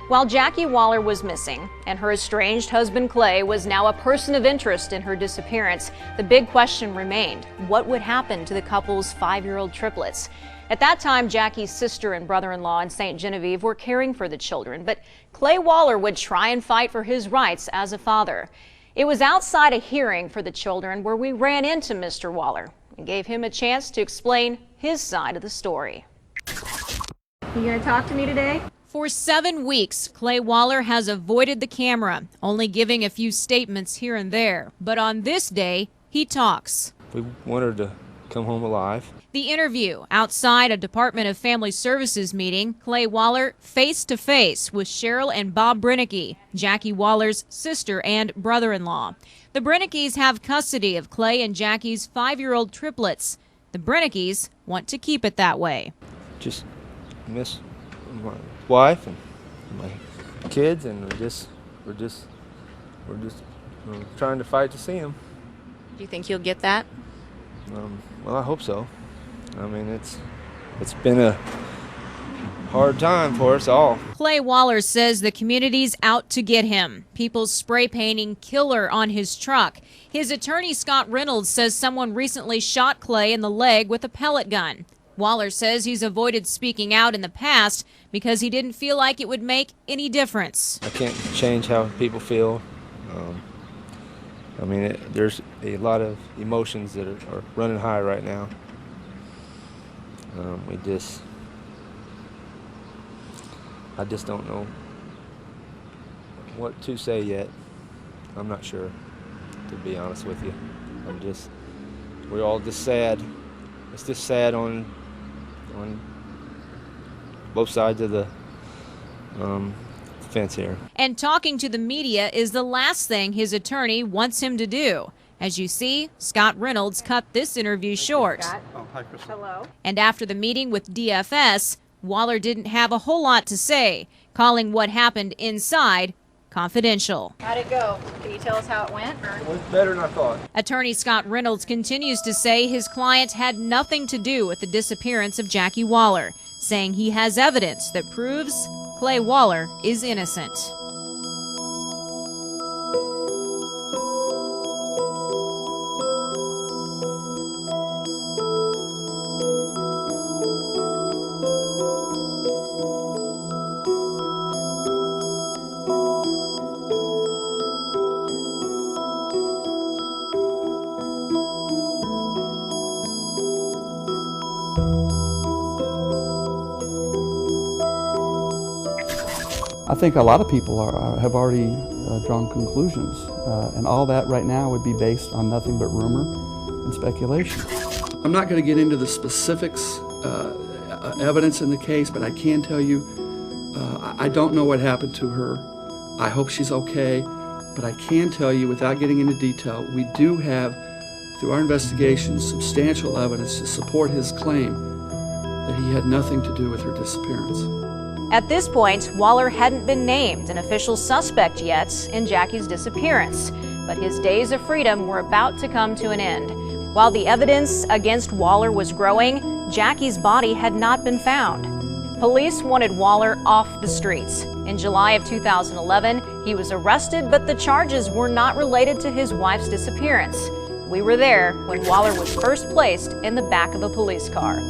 While Jackie Waller was missing and her estranged husband Clay was now a person of interest in her disappearance, the big question remained: what would happen to the couple's 5-year-old triplets? At that time, Jackie's sister and brother-in-law in St. Genevieve were caring for the children, but Clay Waller would try and fight for his rights as a father. It was outside a hearing for the children where we ran into Mr. Waller and gave him a chance to explain his side of the story. You gonna talk to me today? For 7 weeks, Clay Waller has avoided the camera, only giving a few statements here and there. But on this day, he talks. We want her to come home alive. The interview outside a Department of Family Services meeting, Clay Waller face-to-face with Cheryl and Bob Brennicky, Jackie Waller's sister and brother-in-law. The Brennickys have custody of Clay and Jackie's 5-year-old triplets. The Brennickys want to keep it that way. Just miss my wife and my kids, and we're just trying to fight to see them. Do you think you'll get that? Well, I hope so. I mean, it's been a hard time for us all. Clay Waller says the community's out to get him. People spray painting "killer" on his truck. His attorney, Scott Reynolds, says someone recently shot Clay in the leg with a pellet gun. Waller says he's avoided speaking out in the past because he didn't feel like it would make any difference. I can't change how people feel. I mean, there's a lot of emotions that are running high right now. I just don't know what to say yet. I'm not sure, to be honest with you. We're all just sad. It's just sad on both sides of the fence here. And talking to the media is the last thing his attorney wants him to do. As you see, Scott Reynolds cut this interview short. Oh, hi, Crystal. Hello. And after the meeting with DFS, Waller didn't have a whole lot to say, calling what happened inside confidential. How'd it go? Can you tell us how it went? It went better than I thought. Attorney Scott Reynolds continues to say his client had nothing to do with the disappearance of Jackie Waller, saying he has evidence that proves Clay Waller is innocent. I think a lot of people have already drawn conclusions, and all that right now would be based on nothing but rumor and speculation. I'm not going to get into the specifics, evidence in the case, but I can tell you I don't know what happened to her. I hope she's okay, but I can tell you, without getting into detail, we do have, through our investigation, substantial evidence to support his claim that he had nothing to do with her disappearance. At this point, Waller hadn't been named an official suspect yet in Jackie's disappearance, but his days of freedom were about to come to an end. While the evidence against Waller was growing, Jackie's body had not been found. Police wanted Waller off the streets. In July of 2011, he was arrested, but the charges were not related to his wife's disappearance. We were there when Waller was first placed in the back of a police car.